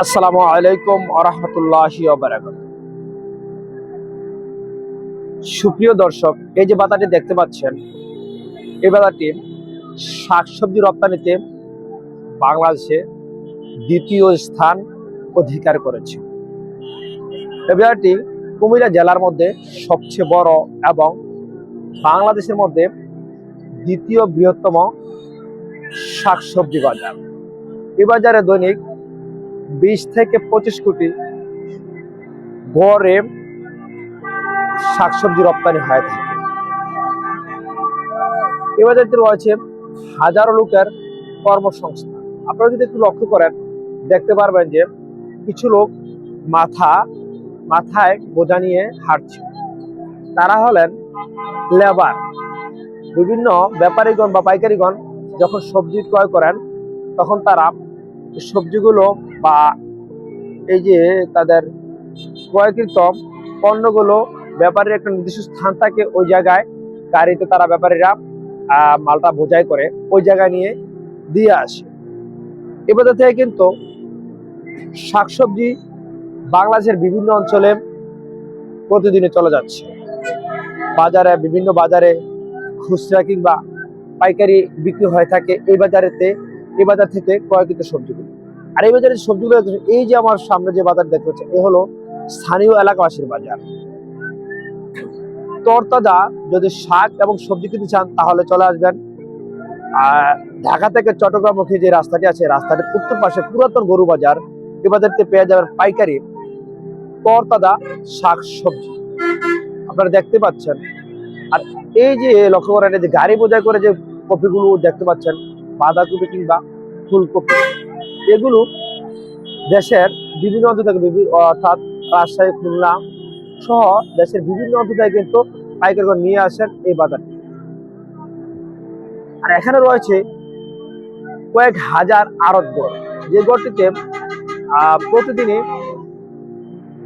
আসসালামু আলাইকুম ওয়া রাহমাতুল্লাহি ওয়া বারাকাতুহু। সুপ্রিয় দর্শক, এই যে বাজারটি দেখতে পাচ্ছেন, এই বাজারটি শাকসবজি রপ্তানিতে বাংলাদেশে দ্বিতীয় স্থান অধিকার করেছে। এই বাজারটি কুমিল্লা জেলার মধ্যে সবচেয়ে বড় এবং বাংলাদেশের মধ্যে দ্বিতীয় বৃহত্তম শাকসবজি বাজার। এই বাজারে দৈনিক 20 থেকে 25 কোটি গড়ে শাকসবজি রপ্তানি হয়ে থাকে। এই বাজারটি রয়েছে হাজারো লোকের কর্মসংস্থান। আপনারা যদি একটু লক্ষ্য করেন, দেখতে পারবেন যে কিছু লোক মাথায় বোঝা নিয়ে হাঁটছে। তারা হলেন লেবার। বিভিন্ন ব্যাপারীগণ বা পাইকারিগণ যখন সবজি ক্রয় করেন, তখন তারা সবজিগুলো বা এই যে তাদের ক্রয়কৃত পণ্যগুলো ব্যাপারীর একটা নির্দিষ্ট স্থান থাকে, ওই জায়গায় গাড়িতে তারা ব্যাপারীরা মালটা বোঝাই করে ওই জায়গায় নিয়ে দিয়ে আসে। এবার থেকে কিন্তু শাকসবজি বাংলাদেশের বিভিন্ন অঞ্চলে প্রতিদিনে চলে যাচ্ছে। বাজারে, বিভিন্ন বাজারে খুচরা কিংবা পাইকারি বিক্রি হয়ে থাকে এই বাজার থেকে ক্রয়কৃত সবজিগুলো। আর এই বাজারের সবজিগুলো, এই যে আমার সামনে যে বাজার দেখতে পাচ্ছেন, এ হলো স্থানীয় এলাকাবাসীর বাজার। তরতাজা যদি শাক এবং সবজি কিনতে চান, তাহলে চলে আসবেন ঢাকা থেকে চট্টগ্রামমুখী যে রাস্তাটি আছে, রাস্তাটির উত্তর পাশে পুরাতন গরু বাজার। এই বাজারতে পেয়ে যাবেন পাইকারি তরতাজা শাক সবজি আপনারা দেখতে পাচ্ছেন। আর এই যে লক্ষ্য করেন, যে গাড়ি বোঝাই করে যে কপিগুলো দেখতে পাচ্ছেন, বাঁধাকপি কিংবা ফুলকপি, এগুলো দেশের বিভিন্ন অঞ্চল থেকে, অর্থাৎ রাজশাহী, খুলনা সহ দেশের বিভিন্ন অঞ্চল থেকে কিন্তু পাইকারিগণ নিয়ে আসেন এই বাজারটি। আর এখানে রয়েছে কয়েক হাজার আড়ত গড়, যে গড়টিতে প্রতিদিনে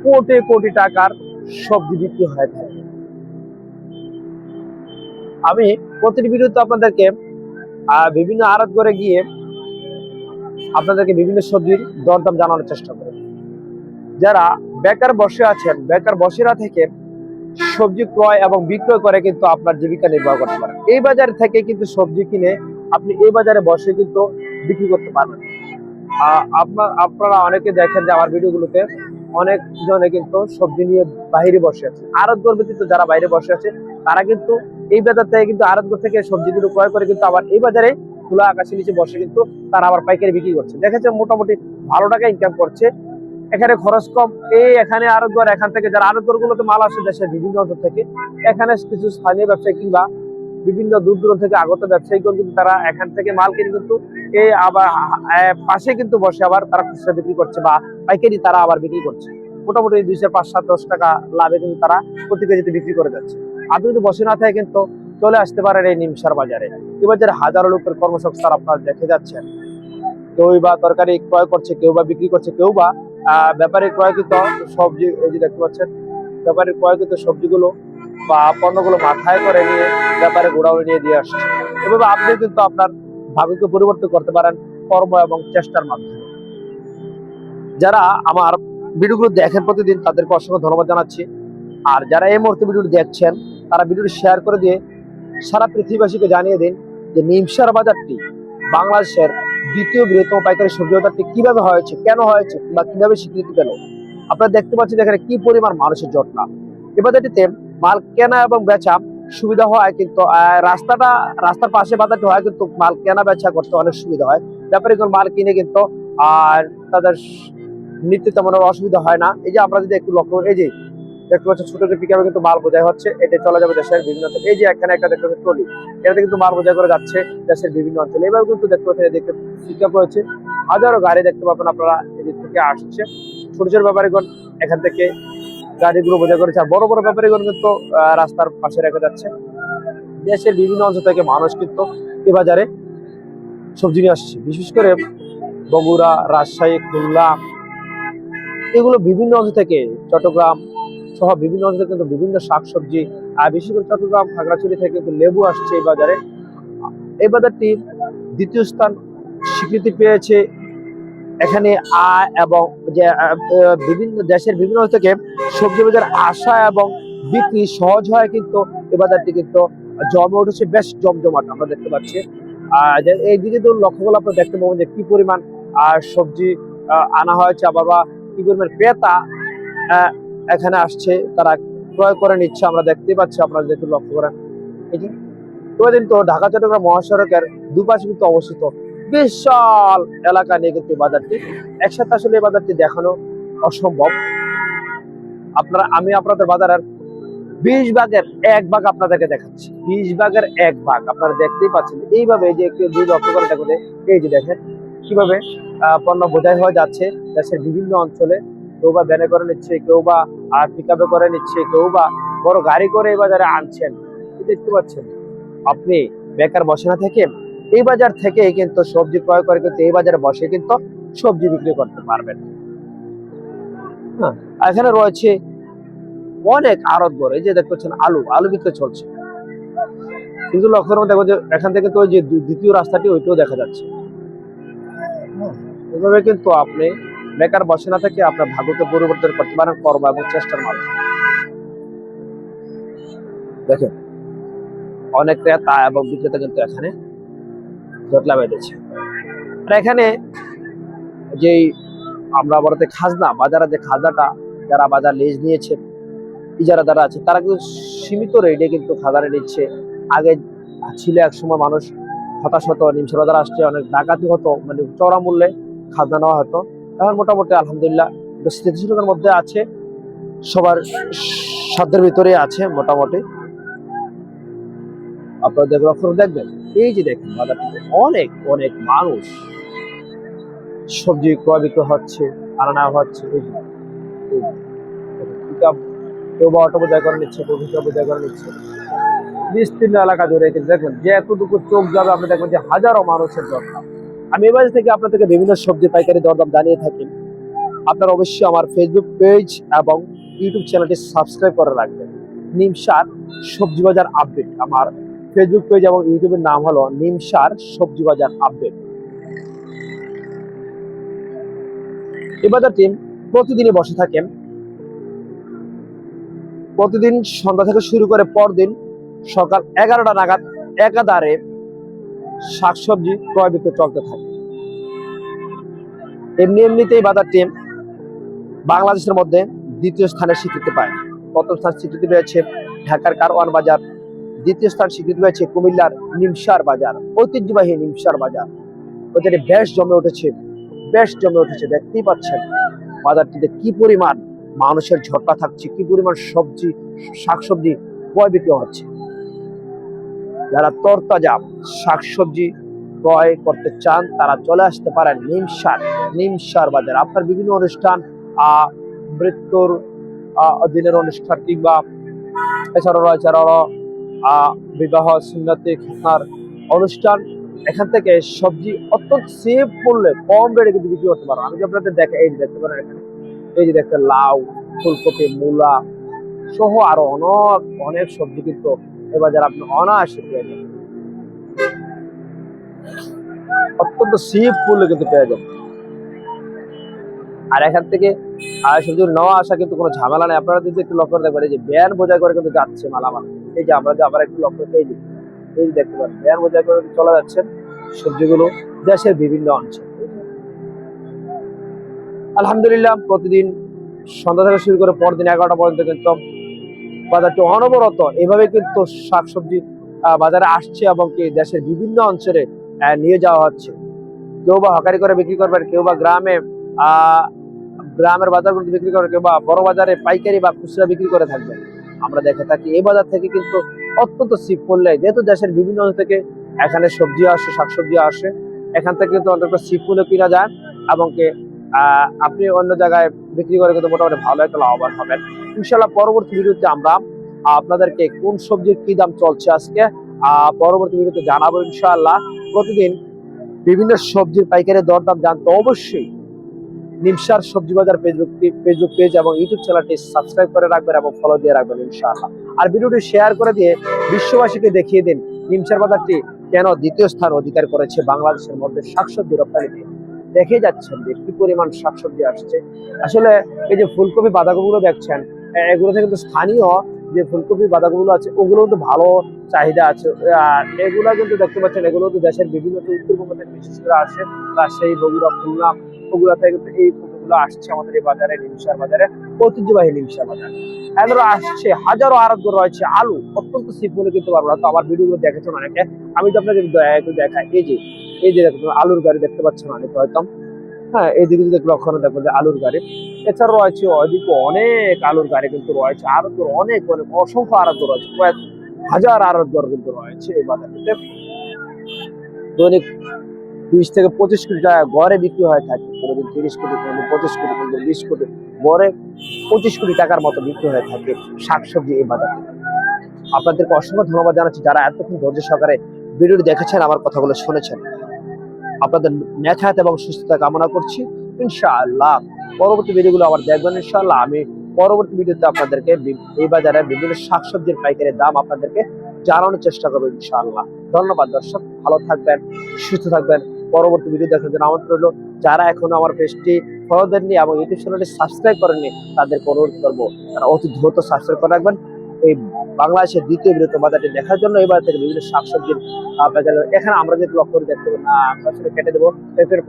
কোটি কোটি টাকার সবজি বিক্রি হয়ে থাকে। আমি প্রতিটি ভিডিওতে আপনাদেরকে বিভিন্ন আড়ত গড়ে গিয়ে আপনাদেরকে বিভিন্ন সবজির দরদাম জানানোর চেষ্টা করি। যারা বেকার বসে আছেন, বেকার বসেরা থেকে সবজি ক্রয় এবং বিক্রয় করে কিন্তু আপনার জীবিকা নির্বাহ করতে পারেন। এই বাজার থেকে কিন্তু সবজি কিনে আপনি এই বাজারে বসে কিন্তু বিক্রি করতে পারবেন। আপনারা অনেকে দেখেন যে আমার ভিডিওগুলোতে অনেক জনে কিন্তু সবজি নিয়ে বাইরে বসে আছে। আড়তঘর ব্যতীত যারা বাইরে বসে আছে, তারা কিন্তু এই বাজার থেকে কিন্তু আড়তঘর থেকে সবজিগুলো ক্রয় করে কিন্তু আবার এই বাজারে খোলা আকাশের নিচে বসে কিন্তু তারা আবার পাইকারি বিক্রি করছে। দেখেছে মোটামুটি ভালো টাকা ইনকাম করছে। এখানে খরচ কম। এখানে আড়তঘর, এখান থেকে যারা আড়তঘর গুলোতে মাল আসে দেশের বিভিন্ন অঞ্চল থেকে, এখানে কিছু স্থানীয় ব্যবসায়ী কিংবা বিভিন্ন দূর দূরান্ত থেকে আগত ব্যবসায়ীগণ কিন্তু তারা এখান থেকে মাল কিনে কিন্তু এই আবার পাশে কিন্তু বসে আবার তারা খুচরা বিক্রি করছে বা পাইকারি তারা আবার বিক্রি করছে। মোটামুটি 200, 5, 10 টাকা লাভে কিন্তু তারা প্রতি কেজিতে বিক্রি করে যাচ্ছে। আপনি যদি বসে না থাকে কিন্তু চলে আসতে পারেন এই নিমসার বাজারে। এই বাজারে হাজারো লোকের কর্মসংস্থান আপনারা দেখে যাচ্ছেন। কেউ বা তরকারি ক্রয় করছে, কেউ বা বিক্রি করছে, কেউ বা ব্যাপারী ক্রয়কৃত সবজি, এই যে দেখতে পাচ্ছেন, ব্যাপারী ক্রয়কৃত সবজিগুলো বা পণ্যগুলো মাথায় করে নিয়ে ব্যাপারে গোডাউনে নিয়ে দিয়ে আসছে। এভাবে আপনি কিন্তু আপনার ভাগ্যকে পরিবর্তন করতে পারেন কর্ম এবং চেষ্টার মাধ্যমে। যারা আমার ভিডিওগুলো দেখেন প্রতিদিন, তাদেরকে অসংখ্য ধন্যবাদ জানাচ্ছি। আর যারা এই মুহূর্তে ভিডিওটি দেখছেন, তারা ভিডিওটি শেয়ার করে দিয়ে সারা পৃথিবীবাসীকে জানিয়ে দিন যে নিমসার বাজারটি বাংলাদেশের দ্বিতীয় বৃহত্তম পাইকারি সবজি বাজারটি কিভাবে হয়েছে, কেন হয়েছে বা কিভাবে স্বীকৃতি পেল। আপনারা দেখতে পাচ্ছেন এখানে কি পরিমাণ মানুষের জটলা। এই বাজারটিতে মাল কেনা এবং বেচা সুবিধা হয়, কিন্তু রাস্তার পাশে বাজারটি হয়, কিন্তু মাল কেনা বেচা করতে অনেক সুবিধা হয়। ব্যাপারীগণ মাল কিনে কিন্তু আর তাদের নিতে তেমন অসুবিধা হয় না। এই যে আমরা যদি একটু লক্ষ্য, এই যে দেখতে পাচ্ছেন ছোট যে পিকআপে কিন্তু মাল বোঝাই হচ্ছে, এটা চলে যাবে দেশের বিভিন্ন অঞ্চলে। এই যে এখানে একটা দেখতে পাচ্ছেন ট্রলি, এটাতে কিন্তু মাল বোঝাই করে যাচ্ছে দেশের বিভিন্ন অঞ্চলে। এবার কিন্তু দেখতে পাচ্ছেন এদিকে পিকআপ রয়েছে, হাজারো গাড়ি দেখতে পাবেন আপনারা এদিক থেকে আসছে। ছোট ছোট ব্যাপারীগণ এখান থেকে গাড়িগুলো বোঝাই করেছে, আর বড় বড় ব্যাপারীগণ কিন্তু রাস্তার পাশে রেখে যাচ্ছে। দেশের বিভিন্ন অঞ্চল থেকে মানুষ কিন্তু এই বাজারে সবজি নিয়ে আসছে, বিশেষ করে বগুড়া, রাজশাহী, খুলনা, এগুলো বিভিন্ন অঞ্চল থেকে, চট্টগ্রাম সহ বিভিন্ন অঞ্চলে কিন্তু বিভিন্ন শাকসবজি, আর বিশেষ করে চট্টগ্রাম, খাগড়াছড়ি থেকে কিন্তু লেবু আসছে এই বাজারে। এই বাজারটি দ্বিতীয় স্থান স্বীকৃতি পেয়েছে এখানে আয় এবং যে বিভিন্ন দেশের বিভিন্ন থেকে সবজি বাজার আসা এবং বিক্রি সহজ হয়, কিন্তু এ বাজারটি কিন্তু জমে উঠেছে, বেশ জমজমাট আমরা দেখতে পাচ্ছি। এই দিকে তো লক্ষ্য করলে আপনারা দেখতে পাবেন যে কি পরিমাণ সবজি আনা হয়েছে, আবার বা কি পরিমাণ ক্রেতা এখানে আসছে, তারা ক্রয় করে নিচ্ছে, আমরা দেখতেই পাচ্ছি। আপনারা যেহেতু লক্ষ্য করেন, এই যে তো ঢাকা চট্টগ্রাম মহাসড়কের দুপাশে কিন্তু অবস্থিত বিশাল এলাকা নিয়ে কিন্তু বাজারটি, একসাথে আসলে এই বাজারটি দেখানো অসম্ভব। আমি আপনাদের বাজারের 20 ভাগের 1 ভাগ আপনাদেরকে দেখাচ্ছি, 20 ভাগের 1 ভাগ আপনারা দেখতেই পাচ্ছেন। এইভাবে যে একটু 2 লক্ষ করে দেখুন, এই যে দেখেন কিভাবে পণ্য বোঝাই হয়ে যাচ্ছে দেশের বিভিন্ন অঞ্চলে। কেউ বা ভ্যানে করে নিচ্ছে, কেউ বা পিকআপে করে নিচ্ছে, কেউ বা বড় গাড়ি করে এই বাজারে আনছেন। দেখতে পাচ্ছেন, আপনি বেকার বসে না থেকে এই বাজার থেকে কিন্তু সবজি ক্রয় করে কিন্তু এই বাজারে বসে কিন্তু সবজি বিক্রি করতে পারবেন। হ্যাঁ, এখানে রয়েছে অনেক আড়ত ঘর, এই যে দেখতে পাচ্ছেন আলু বিক্রি চলছে। কিন্তু লক্ষ্য করে দেখো যে এখান থেকে তো ওই যে দ্বিতীয় রাস্তাটি ওইটাও দেখা যাচ্ছে। এভাবে কিন্তু আপনি বেকার বসে না থেকে আপনার ভাগ্যকে পরিবর্তন করতে পারেন কর্ম এবং চেষ্টার মাধ্যমে। দেখেন অনেক ক্রেতা এবং বিক্রেতা কিন্তু এখানে জটলা বেঁধেছে। আর এখানে যেই আমরা বলতে খাজনা, বাজারে যে খাজনাটা যারা বাজার লিজ নিয়েছে, ইজারা যারা আছে, তারা কিন্তু সীমিত রেটে কিন্তু খাজনা নিচ্ছে। আগে ছিল এক সময় মানুষ হতাশ হতো, নিমশো বাজার আসছে অনেক ডাকাতি হতো, মানে চড়া মূল্যে খাজনা নেওয়া হতো। এখন মোটামুটি আলহামদুলিল্লাহ স্থিতিশীলতার মধ্যে আছে, সবার সাধ্যের ভিতরে আছে মোটামুটি। আপনারা দেখবেন এই যে দেখেন বাজারটিতে অনেক অনেক মানুষ সবজি ক্রয় বিক্রয় হচ্ছে, আনা হচ্ছে। কেউ বা অটো বোঝাই করে নিচ্ছে, কেউ রিক্সা বোঝাই করে নিচ্ছে। বিস্তীর্ণ এলাকা জুড়ে কিন্তু দেখবেন যে এতটুকু চোখ যাবে আপনি দেখবেন যে হাজারো মানুষের দরকার। আমি এবার থেকে আপনাদেরকে বিভিন্ন সবজি পাইকারি দরদাম জানিয়ে থাকি। আপনারা অবশ্যই আমার ফেসবুক পেজ এবং ইউটিউব চ্যানেলটি সাবস্ক্রাইব করে রাখবেন। নিমসার সবজি বাজার আপডেট, আমার ফেসবুক পেজ এবং ইউটিউবের নাম হলো নিমসার সবজি বাজার আপডেট। এই বাজারটি প্রতিদিনই বসে থাকেন, প্রতিদিন সন্ধ্যা থেকে শুরু করে পরদিন সকাল 11টা নাগাদ একাধারে শাকসবজি ক্রয় বিক্রয় চলতে থাকে। এমনিতেই বাজারটি বাংলাদেশের মধ্যে দ্বিতীয় স্থানের স্বীকৃতি পায়। প্রথম স্থান স্বীকৃতি পেয়েছে ঢাকার কারওয়ান বাজার, দ্বিতীয় স্থান স্বীকৃতি পেয়েছে কুমিল্লার নিমসার বাজার, ঐতিহ্যবাহী নিমসার বাজার। ওখানে বেশ জমে উঠেছে, দেখতেই পাচ্ছেন বাজারটিতে কি পরিমাণ মানুষের ঝটকা থাকছে, কি পরিমাণ শাকসবজি ক্রয় বিক্রয় হচ্ছে। যারা তরতাজা শাকসবজি ক্রয় করতে চান তারা চলে আসতে পারেন নিমসার বাজার। আপনার বিভিন্ন অনুষ্ঠান, মৃত্যুর দিনের অনুষ্ঠান, কিংবা এছাড়াও রয়েছে বিবাহ, সুন্নতি, খাতনার অনুষ্ঠান, এখান থেকে সবজি অত্যন্ত সেফ মূল্যে কম রেটে কিন্তু বিক্রি করতে পারেন। আমি যে আপনাদের এই যে দেখতে পারেন এখানে, এই যে দেখতে লাউ, ফুলকপি, মূলা সহ আরো অনেক সবজি কিন্তু এবার যারা আপনি অনায়াসে পেয়ে যাবেন, অত্যন্ত সেফ মূল্যে কিন্তু পেয়ে যাবেন। আর এখান থেকে সবজি নেওয়া আসা কিন্তু কোনো ঝামেলা নেই। আপনারা যদি একটু লক্ষ্য দেখবেন যে ভ্যান বোঝাই করে কিন্তু যাচ্ছে মালামাল। এই যে আমরা যে আবার একটু লক্ষ্য এই যে দেখতে পারেন ভ্যান বোঝাই করে চলে যাচ্ছেন সবজিগুলো দেশের বিভিন্ন অঞ্চল। আলহামদুলিল্লাহ প্রতিদিন সন্ধ্যা থেকে শুরু করে পরদিন 11টা পর্যন্ত কিন্তু বাজারটি অনবরত এভাবে কিন্তু শাকসবজি বাজারে আসছে এবং কি দেশের বিভিন্ন অঞ্চলে নিয়ে যাওয়া হচ্ছে। কেউ বা হকারি করে বিক্রি করবেন, কেউ বা গ্রামের বাজারগুলো বিক্রি করে, কেউ বা বড় বাজারে পাইকারি বা খুচরা বিক্রি করে থাকবেন। আমরা দেখে থাকি এই বাজার থেকে কিন্তু অত্যন্ত চিপ মূল্যে, যেহেতু দেশের বিভিন্ন অঞ্চল থেকে এখানে সবজি আসে, শাকসবজি আসে, এখান থেকে কিন্তু অন্তত চিপ মূল্যে কিনা যায় এবং কি আপনি অন্য জায়গায় বিক্রি করে কিন্তু মোটামুটি ভালো একটা লাভবান হবেন ইনশাল্লাহ। পরবর্তী ভিডিওতে আমরা আপনাদেরকে কোন সবজির কি দাম চলছে আজকে পরবর্তী ভিডিওতে জানাবো ইনশাআল্লাহ। প্রতিদিন বিভিন্ন সবজির পাইকারি দরদাম জানতে অবশ্যই নিমসার সবজি বাজার ফেসবুক পেজ এবং ইউটিউব চ্যানেলটি সাবস্ক্রাইব করে রাখবেন এবং ফলো দিয়ে রাখবেন ইনশাআল্লাহ। আর ভিডিওটি শেয়ার করে দিয়ে বিশ্ববাসীকে দেখিয়ে দিন নিমসার বাজারটি কেন দ্বিতীয় স্থান অধিকার করেছে বাংলাদেশের মধ্যে শাকসবজি রপ্তানিতে। দেখে যাচ্ছেন যে কি পরিমাণ শাকসবজি আসছে। আসলে এই যে ফুলকপি বাঁধাকপিগুলো দেখছেন, এগুলো থেকে কিন্তু স্থানীয় যে ফুলকপি বাঁধাকপিগুলো আছে ওগুলো কিন্তু ভালো চাহিদা আছে। আর এগুলা কিন্তু দেখতে পাচ্ছেন, এগুলো কিন্তু দেশের বিভিন্ন উত্তরবঙ্গ থেকে বিশেষ করে আসে, রাজশাহী, বগুড়া, খুলনা, ওগুলা থেকে কিন্তু এই ফুলগুলো আসছে আমাদের এই বাজারে, নিমসার বাজারে, ঐতিহ্যবাহী নিমসার বাজার। এগুলো আসছে, হাজারো আরোগ্য রয়েছে। আলু অত্যন্ত সিপ বলে কিন্তু পারবো না, তো আমার ভিডিওগুলো দেখেছেন অনেকে, আমি তো আপনাকে একটু দেখাই। এই যে দেখুন আলুর গাড়ি দেখতে পাচ্ছেন অনেকে হয়তো, হ্যাঁ এইদিকে যদি লক্ষণ দেখবেন যে আলুর গাড়ি। এছাড়া রয়েছে ওইদিকে অনেক আলুর গাড়ি কিন্তু রয়েছে, আরোগ্য অনেক অনেক অসংখ্য আরোগ্য রয়েছে, কয়েক হাজার আরোগ্য কিন্তু রয়েছে এই বাজারটিতে। দৈনিক 20 থেকে 25 কোটি টাকা গড়ে বিক্রি হয়ে থাকে, কোনোদিন 30 কোটি, কোনোদিন 25 কোটি, কোনোদিন 20 কোটি, গড়ে 25 কোটি টাকার মতো বিক্রি হয়ে থাকে শাকসবজি এই বাজারে। আপনাদেরকে অসংখ্য ধন্যবাদ জানাচ্ছি যারা এতক্ষণ ধৈর্য সহকারে ভিডিওটি দেখেছেন, আমার কথাগুলো শুনেছেন। আপনাদের নেখাত এবং সুস্থতা কামনা করছি ইনশাআল্লাহ। পরবর্তী ভিডিওগুলো আবার দেখবেন ইনশাআল্লাহ। আমি পরবর্তী ভিডিওতে আপনাদেরকে এই বাজারে বিভিন্ন শাকসবজির পাইকারি দাম আপনাদেরকে জানানোর চেষ্টা করবো ইনশাআল্লাহ। ধন্যবাদ দর্শক, ভালো থাকবেন, সুস্থ থাকবেন। পরবর্তী ভিডিও দেখার জন্য আমন্ত্রণ রইল। যারা এখনো আমার পেজটি ফলো দেননি এবং ইউটিউব চ্যানেলটি সাবস্ক্রাইব করেননি, তাদেরকে অনুরোধ করবো তারা অতি দ্রুত সাবস্ক্রাইব করে রাখবেন। এই বাংলাদেশের দ্বিতীয় বৃহত্তম বাজারটি দেখার জন্য এবার থেকে বিভিন্ন শাকসবজির এখানে আমরা যেহেতু লক্ষ্য করে দেখতে পাবো না, আমরা আসলে কেটে দেবো।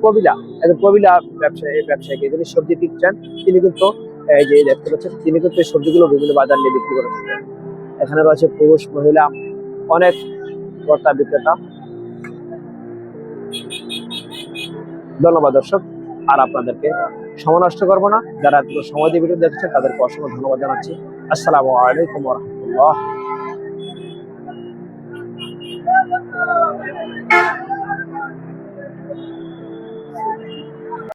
কবিলা, একজন কবিলা ব্যবসায়ী যিনি সবজি কিনছেন, তিনি কিন্তু এই যে দেখতে পাচ্ছেন, তিনি কিন্তু এই সবজিগুলো বিভিন্ন বাজার নিয়ে বিক্রি করে থাকেন। এখানে রয়েছে পুরুষ, মহিলা, অনেক ক্রেতা বিক্রেতা। ধন্যবাদ দর্শক, আর আপনাদেরকে সময় নষ্ট করবো না। যারা এত সময় দিয়ে ভিডিও দেখছেন তাদেরকে অসংখ্য ধন্যবাদ জানাচ্ছি। আসসালামু আলাইকুম ওয়া রাহমাতুল্লাহ।